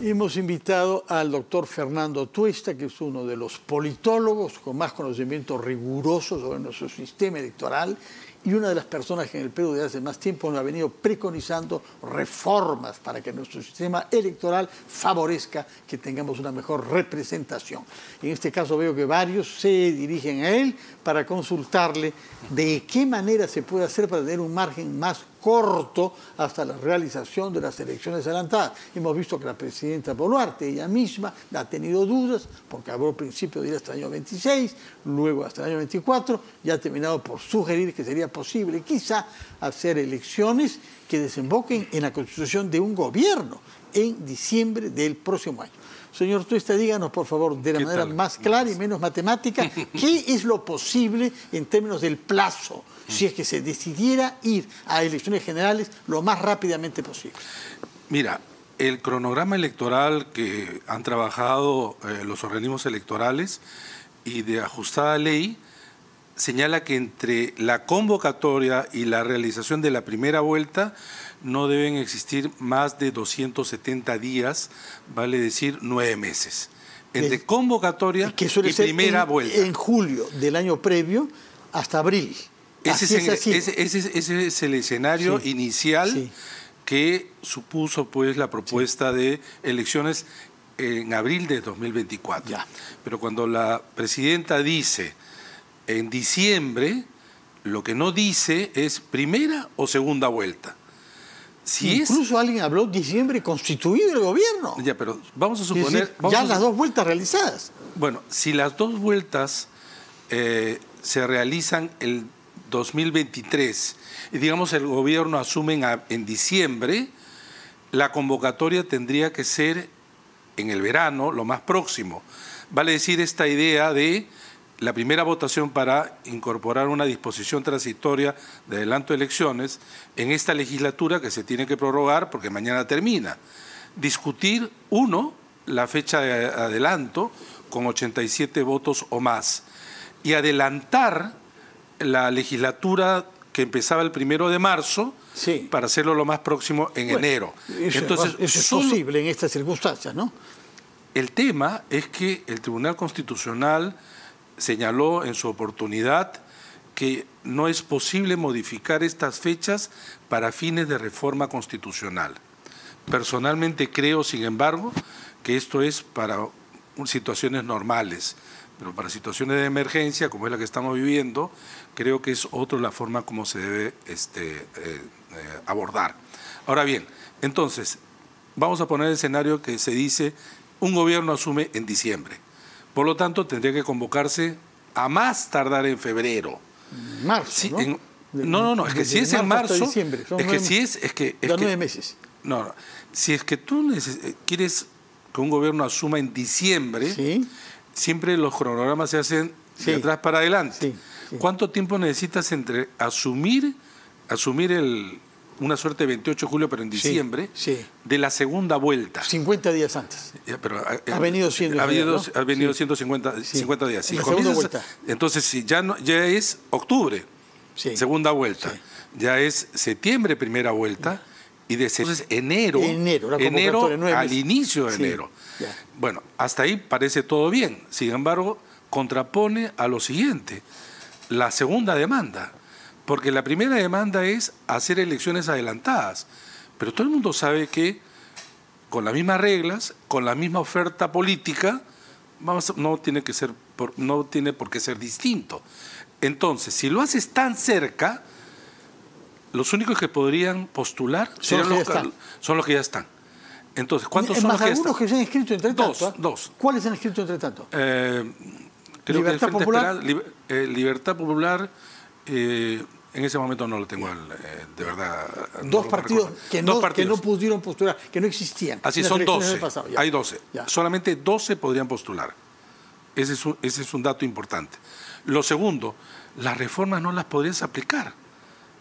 Hemos invitado al doctor Fernando Tuesta, que es uno de los politólogos con más conocimiento riguroso sobre nuestro sistema electoral y una de las personas que en el Perú desde hace más tiempo nos ha venido preconizando reformas para que nuestro sistema electoral favorezca que tengamos una mejor representación. En este caso veo que varios se dirigen a él para consultarle de qué manera se puede hacer para tener un margen más corto hasta la realización de las elecciones adelantadas. Hemos visto que la presidenta Boluarte, ella misma, ha tenido dudas, porque habló al principio de ir hasta el año 26, luego hasta el año 24, y ha terminado por sugerir que sería posible quizá hacer elecciones que desemboquen en la constitución de un gobierno en diciembre del próximo año. Señor Tuesta, díganos, por favor, de la manera más clara y menos matemática, ¿qué es lo posible en términos del plazo, si es que se decidiera ir a elecciones generales lo más rápidamente posible? Mira, el cronograma electoral que han trabajado los organismos electorales y de ajustada ley señala que entre la convocatoria y la realización de la primera vuelta no deben existir más de 270 días, vale decir 9 meses. Entre convocatoria y primera vuelta. En julio del año previo hasta abril. Ese es el escenario inicial que supuso pues la propuesta de elecciones en abril de 2024. Pero cuando la presidenta dice en diciembre, lo que no dice es primera o segunda vuelta. Incluso alguien habló diciembre constituido el gobierno. Ya, pero vamos a suponer... las dos vueltas realizadas. Bueno, si las dos vueltas se realizan el 2023 y digamos el gobierno asume en diciembre, la convocatoria tendría que ser en el verano, lo más próximo. Vale decir esta idea de la primera votación para incorporar una disposición transitoria de adelanto de elecciones en esta legislatura que se tiene que prorrogar porque mañana termina. Discutir, la fecha de adelanto con 87 votos o más y adelantar la legislatura que empezaba el 1 de marzo para hacerlo lo más próximo en enero. Entonces, eso es posible en estas circunstancias, ¿no? El tema es que el Tribunal Constitucional señaló en su oportunidad que no es posible modificar estas fechas para fines de reforma constitucional. Personalmente creo, sin embargo, que esto es para situaciones normales, pero para situaciones de emergencia, como es la que estamos viviendo, creo que es otra la forma como se debe abordar. Ahora bien, entonces, vamos a poner el escenario que se dice, un gobierno asume en diciembre. Por lo tanto, tendría que convocarse a más tardar en febrero. Marzo, ¿no? No, es que si es en marzo, es que 9 meses. No, si es que tú quieres que un gobierno asuma en diciembre, siempre los cronogramas se hacen de atrás para adelante. ¿Cuánto tiempo necesitas entre asumir una suerte de 28 de julio, pero en diciembre, de la segunda vuelta? 50 días antes. Pero ha venido siendo. Ha venido siendo 50 días. Si la segunda vuelta. Entonces, si ya es octubre, segunda vuelta. Ya es septiembre, primera vuelta. Y entonces enero al inicio de enero. Bueno, hasta ahí parece todo bien. Sin embargo, contrapone a lo siguiente, la segunda demanda. Porque la primera demanda es hacer elecciones adelantadas. Pero todo el mundo sabe que con las mismas reglas, con la misma oferta política, no tiene por qué ser distinto. Entonces, si lo haces tan cerca, los únicos que podrían postular son los que ya están. Entonces, ¿cuántos son los que ya están? Algunos que se han inscrito entre tanto. Dos. ¿Cuáles se han inscrito entre tanto? Creo ¿Libertad que Popular? Libertad Popular, en ese momento no lo tengo de verdad. Dos partidos que no pudieron postular, que no existían. Así son 12. Hay 12. Solamente 12 podrían postular. Ese es un dato importante. Lo segundo, las reformas no las podrías aplicar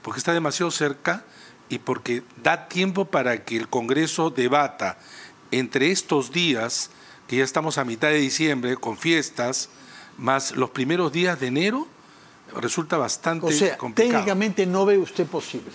porque está demasiado cerca y porque da tiempo para que el Congreso debata entre estos días, que ya estamos a mitad de diciembre, con fiestas, más los primeros días de enero, resulta bastante complicado. Técnicamente no ve usted posible.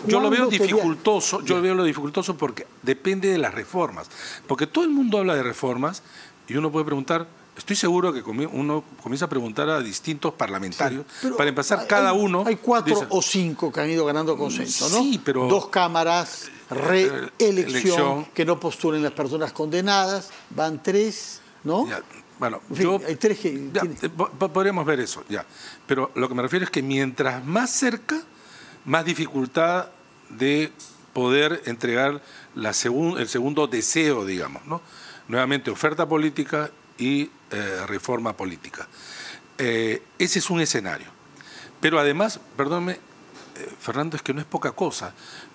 Yo lo veo dificultoso, porque depende de las reformas. Porque todo el mundo habla de reformas y uno puede preguntar, estoy seguro que uno comienza a preguntar a distintos parlamentarios, para empezar cada uno... Hay 4 o 5 que han ido ganando consenso, ¿no? Sí, pero... 2 cámaras, reelección, que no postulen las personas condenadas, van 3, ¿no? Ya, bueno, en fin, hay 3 que... Podríamos ver eso, ya. Pero lo que me refiero es que mientras más cerca, más dificultad de poder entregar el segundo deseo, digamos, ¿no? Nuevamente, oferta política y reforma política. Ese es un escenario. Pero además, perdónme, Fernando, es que no es poca cosa.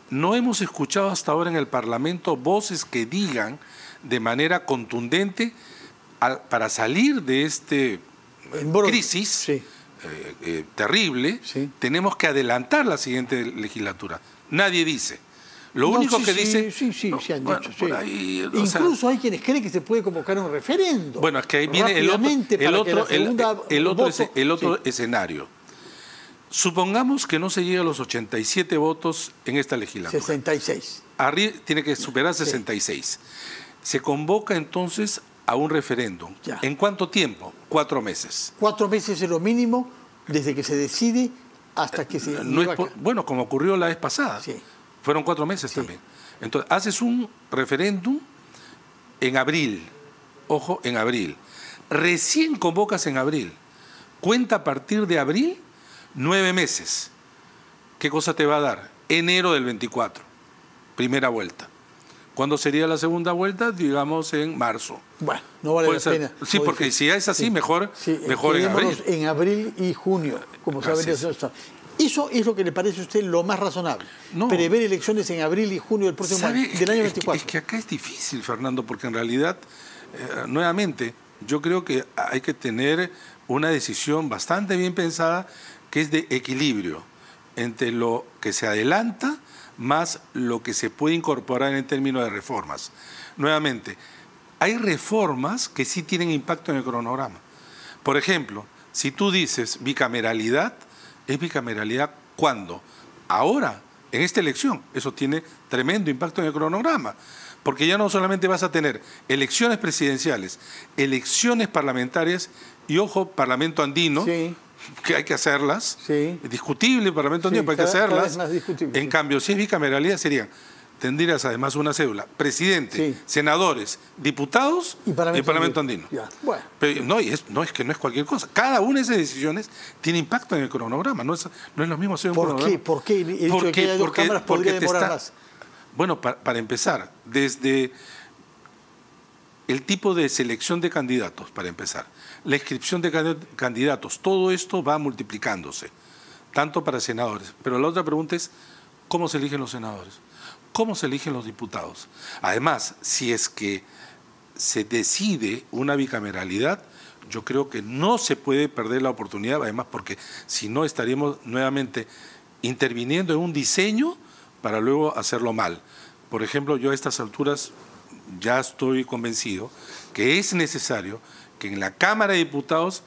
No hemos escuchado hasta ahora en el Parlamento voces que digan de manera contundente para salir de este crisis terrible, tenemos que adelantar la siguiente legislatura. Nadie dice. Lo único que dice... Sí, han dicho. Ahí, incluso hay quienes creen que se puede convocar un referéndum. Bueno, es que ahí viene el otro escenario. Supongamos que no se llega a los 87 votos en esta legislatura. 66. Arriba tiene que superar 66. Se convoca entonces a un referéndum. Ya. ¿En cuánto tiempo? 4 meses. 4 meses es lo mínimo desde que se decide hasta que se... Bueno, como ocurrió la vez pasada. Sí. Fueron 4 meses también. Entonces, haces un referéndum en abril. Ojo, en abril. Recién convocas en abril. Cuenta a partir de abril 9 meses. ¿Qué cosa te va a dar? Enero del 24. Primera vuelta. ¿Cuándo sería la segunda vuelta? Digamos en marzo. Bueno, no vale la pena. Sí, porque si es así, mejor en abril. En abril y junio, como se ha venido haciendo. ¿Eso es lo que le parece a usted lo más razonable? No. Prever elecciones en abril y junio del próximo año, del año 24. Es que acá es difícil, Fernando, porque en realidad, nuevamente, yo creo que hay que tener una decisión bastante bien pensada, que es de equilibrio entre lo que se adelanta más lo que se puede incorporar en términos de reformas. Nuevamente, hay reformas que sí tienen impacto en el cronograma. Por ejemplo, si tú dices bicameralidad, ¿es bicameralidad cuándo? Ahora, en esta elección. Eso tiene tremendo impacto en el cronograma. Porque ya no solamente vas a tener elecciones presidenciales, elecciones parlamentarias y, ojo, Parlamento andino, que hay que hacerlas. Es discutible el Parlamento andino, pero hay que hacerlas. En cambio, si es bicameralidad, tendrías además una cédula: presidente, senadores, diputados y Parlamento andino. Bueno. Pero no es que no es cualquier cosa. Cada una de esas decisiones tiene impacto en el cronograma. No es lo mismo hacer un cronograma. ¿Por qué? El hecho de que haya 2 cámaras podría demorar más. Bueno, para empezar, desde el tipo de selección de candidatos, para empezar, la inscripción de candidatos, todo esto va multiplicándose, tanto para senadores. Pero la otra pregunta es, ¿cómo se eligen los senadores? ¿Cómo se eligen los diputados? Además, si es que se decide una bicameralidad, yo creo que no se puede perder la oportunidad, además porque si no estaríamos nuevamente interviniendo en un diseño para luego hacerlo mal. Por ejemplo, yo a estas alturas ya estoy convencido que es necesario que en la Cámara de Diputados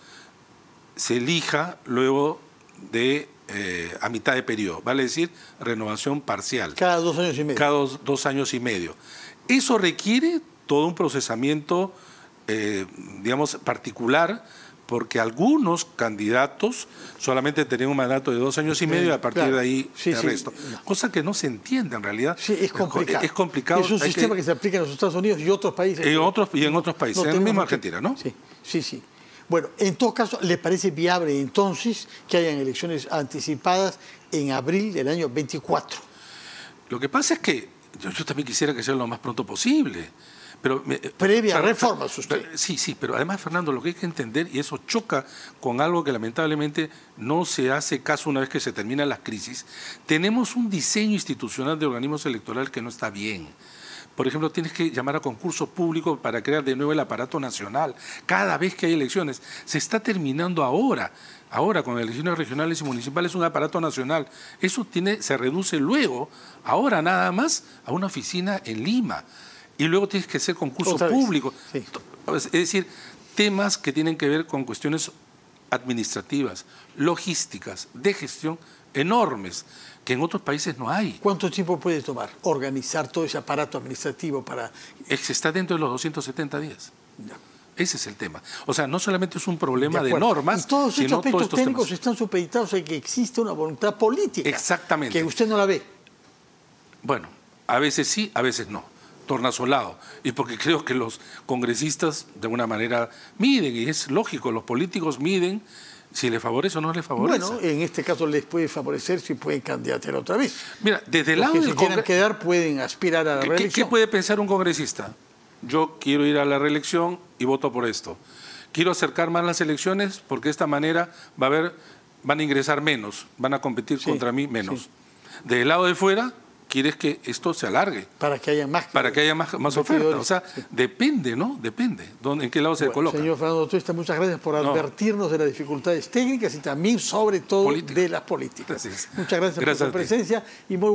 se elija luego de a mitad de periodo, vale decir, renovación parcial. Cada 2 años y medio. Cada 2 años y medio. Eso requiere todo un procesamiento, digamos, particular, porque algunos candidatos solamente tenían un mandato de 2 años y medio y a partir de ahí el resto. Cosa que no se entiende en realidad. Sí, es complicado. Es complicado. Es un sistema que se aplica en los Estados Unidos y otros países. En otros países, en la misma Argentina, ¿no? Sí. Bueno, en todo caso, ¿le parece viable entonces que hayan elecciones anticipadas en abril del año 24? Lo que pasa es que yo también quisiera que sea lo más pronto posible. Pero previa reformas usted. Sí, pero además, Fernando, lo que hay que entender, y eso choca con algo que lamentablemente no se hace caso una vez que se terminan las crisis, tenemos un diseño institucional de organismos electorales que no está bien. Por ejemplo, tienes que llamar a concurso público para crear de nuevo el aparato nacional. Cada vez que hay elecciones, se está terminando ahora con elecciones regionales y municipales, un aparato nacional. Eso se reduce luego, ahora nada más, a una oficina en Lima. Y luego tienes que hacer concurso público. Es decir, temas que tienen que ver con cuestiones administrativas, logísticas, de gestión enormes, que en otros países no hay. ¿Cuánto tiempo puede tomar organizar todo ese aparato administrativo para...? Está dentro de los 270 días. Ya. Ese es el tema. O sea, no solamente es un problema de normas, y todos estos aspectos técnicos temas están supeditados a que existe una voluntad política. Exactamente. Que usted no la ve. Bueno, a veces sí, a veces no. Tornasolado. Y porque creo que los congresistas de alguna manera miden, y es lógico, los políticos miden si les favorece o no les favorece. Bueno, en este caso les puede favorecer si pueden candidatear otra vez. Mira, desde el lado del Congreso, quieran quedar pueden aspirar a la reelección. ¿Qué puede pensar un congresista? Yo quiero ir a la reelección y voto por esto. Quiero acercar más las elecciones porque de esta manera van a ingresar menos, van a competir contra mí menos. Sí. Del lado de fuera, quieres que esto se alargue. Para que haya más. Para que haya más oferta. O sea, depende, ¿no? Depende en qué lado se coloca. Señor Fernando Tuesta, muchas gracias por advertirnos de las dificultades técnicas y también, sobre todo, de las políticas. Gracias. Muchas gracias por su presencia y muy